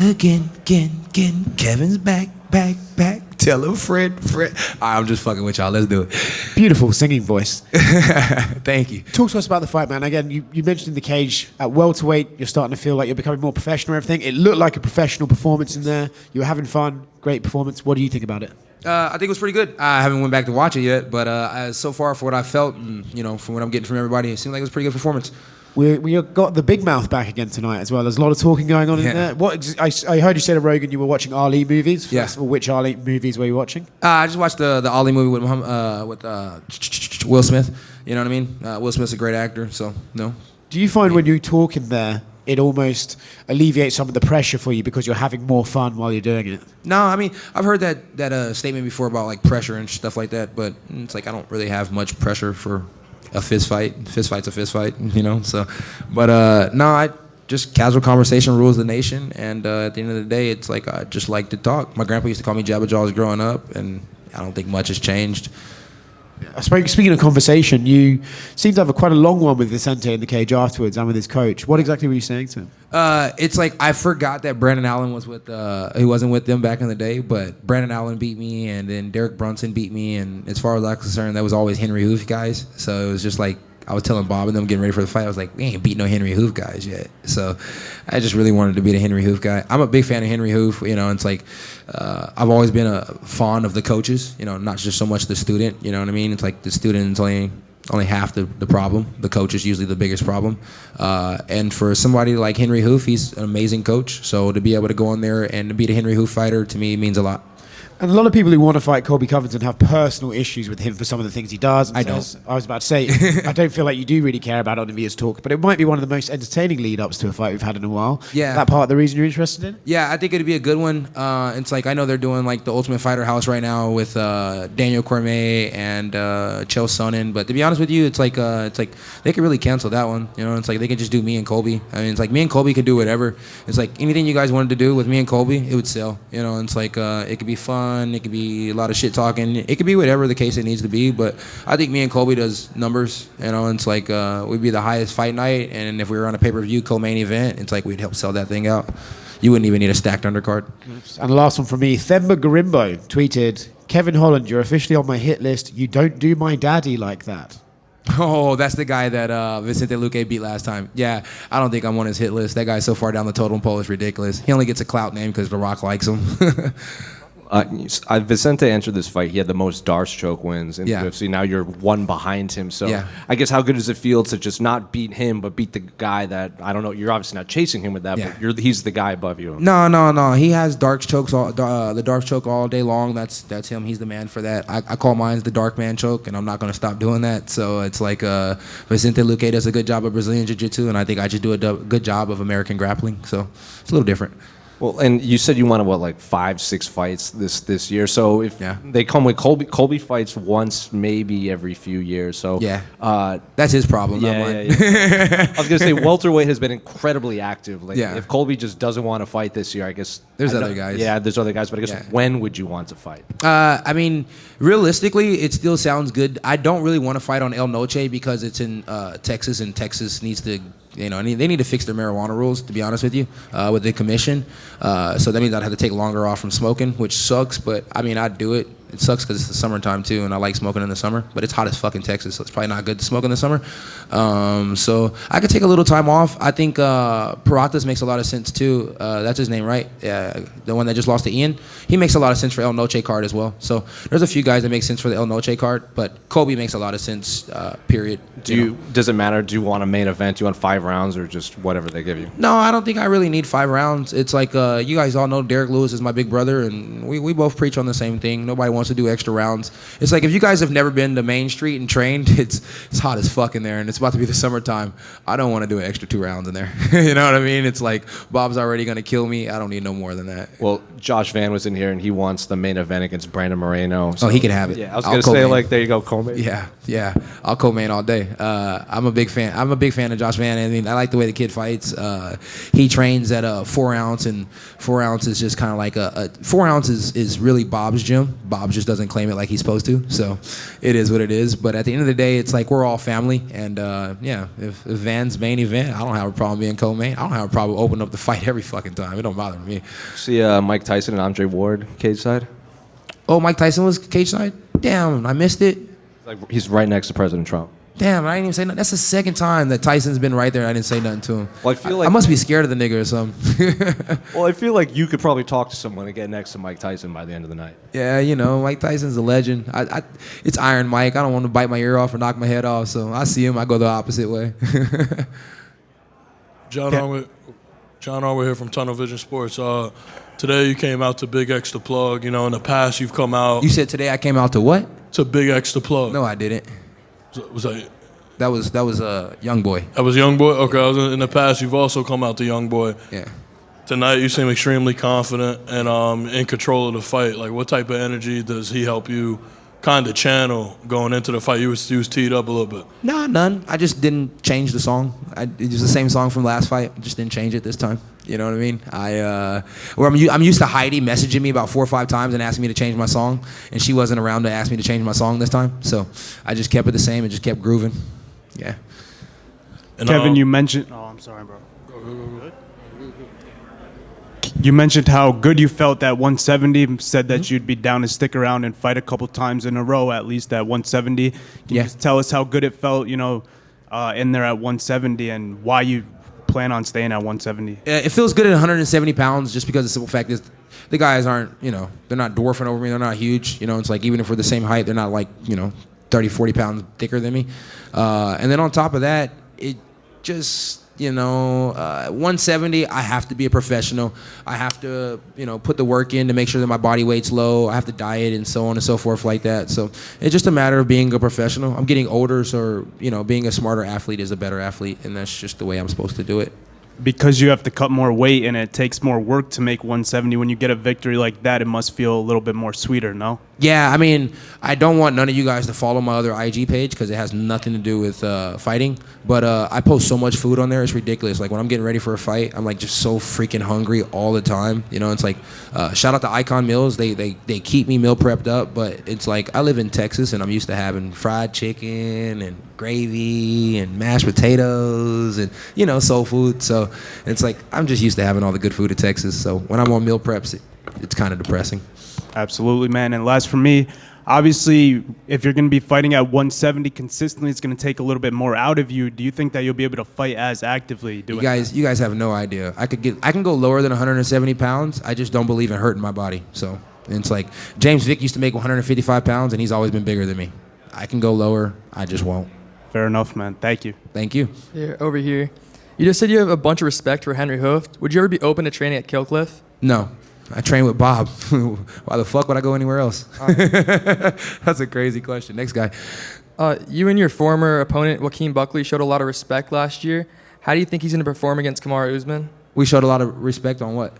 Again. Kevin's back. Tell him, Fred. I'm just fucking with y'all. Let's do it. Beautiful singing voice. Thank you. Talk to us about the fight, man. Again, you mentioned in the cage, at welterweight, you're starting to feel like you're becoming more professional and everything. It looked like a professional performance in there. You were having fun. Great performance. What do you think about it? I think it was pretty good. I haven't went back to watch it yet, but so far, for what I felt, and, from what I'm getting from everybody, it seemed like it was a pretty good performance. We got the big mouth back again tonight as well. There's a lot of talking going on in there. I heard you say to Rogan you were watching Ali movies. Yeah. First of all, which Ali movies were you watching? I just watched the Ali movie with Will Smith. You know what I mean? Will Smith's a great actor, so no. Do you find when you talk in there, it almost alleviates some of the pressure for you because you're having more fun while you're doing it? No, I mean, I've heard that statement before about like pressure and stuff like that, but it's like I don't really have much pressure for a fist fight. Fist fight's a fist fight, so. But no, I just casual conversation rules the nation, and at the end of the day, it's like I just like to talk. My grandpa used to call me Jabba Jaws growing up, and I don't think much has changed. Speaking of conversation, you seem to have quite a long one with Vicente in the cage afterwards and with his coach. What exactly were you saying to him? It's like I forgot that Brandon Allen was he wasn't with them back in the day, but Brandon Allen beat me, and then Derek Brunson beat me, and as far as I'm concerned, that was always Henry Hoof guys. So it was just like I was telling Bob and them getting ready for the fight, I was like, we ain't beat no Henry Hoof guys yet. So I just really wanted to beat a Henry Hoof guy. I'm a big fan of Henry Hoof. It's like I've always been a fond of the coaches, not just so much the student. You know what I mean? It's like the student's only half the problem. The coach is usually the biggest problem. And for somebody like Henry Hoof, he's an amazing coach. So to be able to go in there and to beat a Henry Hoof fighter, to me, means a lot. And a lot of people who want to fight Colby Covington have personal issues with him for some of the things he does. I don't. I was about to say, I don't feel like you do really care about it on Navia's talk, but it might be one of the most entertaining lead-ups to a fight we've had in a while. Yeah. Is that part of the reason you're interested in? Yeah, I think it'd be a good one. It's like I know they're doing like the Ultimate Fighter House right now with Daniel Cormier and Chael Sonnen, but to be honest with you, it's like they could really cancel that one. It's like they can just do me and Colby. I mean, it's like me and Colby could do whatever. It's like anything you guys wanted to do with me and Colby, it would sell. It's like it could be fun. It could be a lot of shit talking. It could be whatever the case it needs to be, but I think me and Colby does numbers. It's like we'd be the highest fight night, and if we were on a pay-per-view co-main event, it's like we'd help sell that thing out. You wouldn't even need a stacked undercard. And the last one from me, Themba Garimbo tweeted, Kevin Holland, you're officially on my hit list. You don't do my daddy like that. Oh, that's the guy that Vicente Luque beat last time. Yeah, I don't think I'm on his hit list. That guy's so far down the totem pole, it's ridiculous. He only gets a clout name because The Rock likes him. Vicente entered this fight. He had the most Darce choke wins in the UFC. Now you're one behind him. So I guess how good does it feel to just not beat him, but beat the guy that, I don't know, you're obviously not chasing him with that, but he's the guy above you. No. He has dark chokes, the dark choke all day long. That's him. He's the man for that. I call mine the dark man choke, and I'm not going to stop doing that. So it's like Vicente Luque does a good job of Brazilian Jiu-Jitsu, and I think I just do a good job of American grappling. So it's a little different. Well, and you said you want to, 5-6 fights this year. So if they come with Colby fights once, maybe every few years. So that's his problem. Yeah, not mine. I was gonna say welterweight has been incredibly active. Yeah. If Colby just doesn't want to fight this year, I guess there's other guys. Yeah, there's other guys. But I guess when would you want to fight? I mean, realistically, it still sounds good. I don't really want to fight on El Noche because it's in Texas, and Texas needs to. They need to fix their marijuana rules, to be honest with you, with the commission. So that means I'd have to take longer off from smoking, which sucks, but I mean, I'd do it. It sucks because it's the summertime too, and I like smoking in the summer, but it's hot as fuck in Texas, so it's probably not good to smoke in the summer. So I could take a little time off. I think Peratas makes a lot of sense too. That's his name, right? Yeah, the one that just lost to Ian. He makes a lot of sense for El Noche card as well. So there's a few guys that make sense for the El Noche card, but Colby makes a lot of sense, period. Does it matter? Do you want a main event? Do you want 5 rounds or just whatever they give you? No, I don't think I really need 5 rounds. It's like you guys all know Derek Lewis is my big brother, and we both preach on the same thing. Nobody wants to do extra rounds. It's like if you guys have never been to Main Street and trained, it's hot as fuck in there, and it's about to be the summertime. I don't want to do an extra 2 rounds in there. You know what I mean? It's like Bob's already gonna kill me. I don't need no more than that. Well, Josh Van was in here, and he wants the main event against Brandon Moreno. So he can have it. Yeah, I was gonna say there you go, co-main. Yeah, I'll co-main all day. I'm a big fan. I'm a big fan of Josh Van. I mean, I like the way the kid fights. He trains at 4 ounce, and 4 ounce is just kind of like a 4 ounces is really Bob's gym. Bob Dobbs just doesn't claim it like he's supposed to. So it is what it is. But at the end of the day, it's like we're all family. And if Van's main event, I don't have a problem being co-main. I don't have a problem opening up the fight every fucking time. It don't bother me. See Mike Tyson and Andre Ward cage side? Oh, Mike Tyson was cage side? Damn, I missed it. Like he's right next to President Trump. Damn, I didn't even say nothing. That's the second time that Tyson's been right there and I didn't say nothing to him. Well, I feel like I must be scared of the nigga or something. Well, I feel like you could probably talk to someone and get next to Mike Tyson by the end of the night. Yeah, you know, Mike Tyson's a legend. It's Iron Mike. I don't want to bite my ear off or knock my head off, so I see him, I go the opposite way. John Arwood here from Tunnel Vision Sports. Today you came out to Big X to plug. You know, in the past you've come out. You said today I came out to what? To Big X to plug. No, I didn't. Was that? That was Young Boy. That was Young Boy. Okay, in the past you've also come out to Young Boy. Yeah. Tonight you seem extremely confident and in control of the fight. Like, what type of energy does he help you kind of channel going into the fight? You was teed up a little bit. Nah, none. I just didn't change the song. It was the same song from last fight. I just didn't change it this time. You know what I mean? I'm used to Heidi messaging me about 4 or 5 times and asking me to change my song, and she wasn't around to ask me to change my song this time. So I just kept it the same and just kept grooving. Yeah. And Kevin, you mentioned. Oh, I'm sorry, bro. Go. You mentioned how good you felt at 170. Said that you'd be down to stick around and fight a couple times in a row, at least at 170. Can you just tell us how good it felt, in there at 170, and why you plan on staying at 170? It feels good at 170 pounds, just because the simple fact is the guys aren't, they're not dwarfing over me. They're not huge. It's like even if we're the same height, they're not like 30, 40 pounds thicker than me. And then on top of that, it just, 170, I have to be a professional. I have to, put the work in to make sure that my body weight's low. I have to diet and so on and so forth like that. So it's just a matter of being a professional. I'm getting older, so, being a smarter athlete is a better athlete, and that's just the way I'm supposed to do it. Because you have to cut more weight and it takes more work to make 170, when you get a victory like that, it must feel a little bit more sweeter, no? Yeah, I mean, I don't want none of you guys to follow my other IG page because it has nothing to do with fighting. But I post so much food on there, it's ridiculous. Like when I'm getting ready for a fight, I'm like just so freaking hungry all the time. It's like, shout out to Icon Meals. They keep me meal prepped up, but it's like I live in Texas and I'm used to having fried chicken and gravy and mashed potatoes and, soul food. So it's like I'm just used to having all the good food in Texas. So when I'm on meal preps, it's kind of depressing. Absolutely, man. And last for me, obviously, if you're going to be fighting at 170 consistently, it's going to take a little bit more out of you. Do you think that you'll be able to fight as actively doing that? You guys have no idea. I can go lower than 170 pounds. I just don't believe in hurting my body. So it's like James Vick used to make 155 pounds, and he's always been bigger than me. I can go lower. I just won't. Fair enough, man. Thank you. Thank you. Here, over here. You just said you have a bunch of respect for Henry Hooft. Would you ever be open to training at Killcliff? No. I train with Bob. Why the fuck would I go anywhere else? Right. That's a crazy question. Next guy. You and your former opponent, Joaquin Buckley, showed a lot of respect last year. How do you think he's going to perform against Kamaru Usman? We showed a lot of respect on what?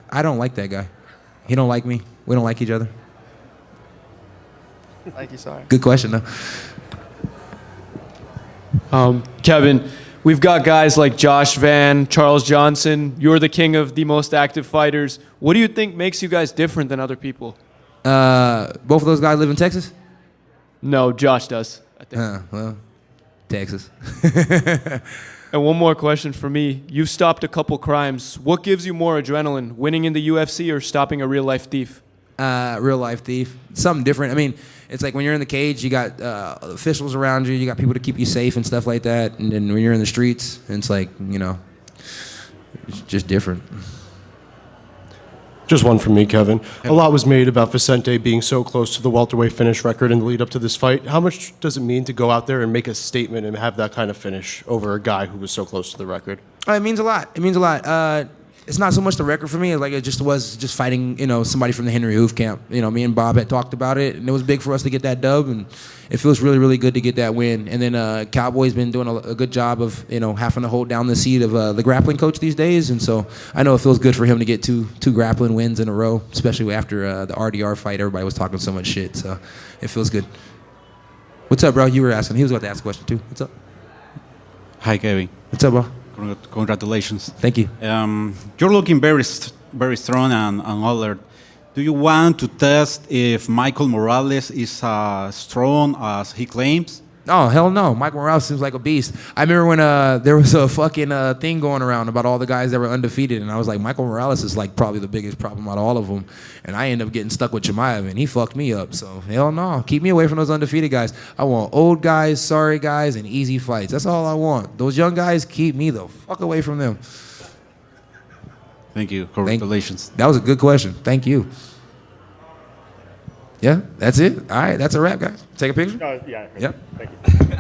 I don't like that guy. He don't like me. We don't like each other. Thank you, sorry. Good question, though. Kevin, we've got guys like Josh Van, Charles Johnson. You're the king of the most active fighters. What do you think makes you guys different than other people? Both of those guys live in Texas? No, Josh does, I think. Well, Texas. And one more question for me. You've stopped a couple crimes. What gives you more adrenaline, winning in the UFC or stopping a real-life thief? Real life thief. Something different. I mean, it's like when you're in the cage, you got officials around you, you got people to keep you safe and stuff like that. And then when you're in the streets, it's like, it's just different. Just one from me, Kevin. A lot was made about Vicente being so close to the welterweight finish record in the lead up to this fight. How much does it mean to go out there and make a statement and have that kind of finish over a guy who was so close to the record? It means a lot. It means a lot. It's not so much the record for me, like it just was just fighting, somebody from the Henry Hooft camp. Me and Bob had talked about it, and it was big for us to get that dub, and it feels really, really good to get that win. And then Cowboy's been doing a good job of, having to hold down the seat of the grappling coach these days, and so I know it feels good for him to get two grappling wins in a row, especially after the RDR fight. Everybody was talking so much shit, so it feels good. What's up, bro? You were asking. He was about to ask a question, too. What's up? Hi, Kevin. What's up, bro? Congratulations. Thank you. You're looking very strong and alert. Do you want to test if Michael Morales is as strong as he claims? No, hell no. Michael Morales seems like a beast. I remember when there was a fucking thing going around about all the guys that were undefeated, and I was like, Michael Morales is like probably the biggest problem out of all of them. And I ended up getting stuck with Chimaev, and he fucked me up. So hell no. Keep me away from those undefeated guys. I want old guys, sorry guys, and easy fights. That's all I want. Those young guys, keep me the fuck away from them. Thank you. Congratulations. That was a good question. Thank you. Yeah, that's it. All right, that's a wrap, guys. Take a picture? Yeah. Yep. Thank you.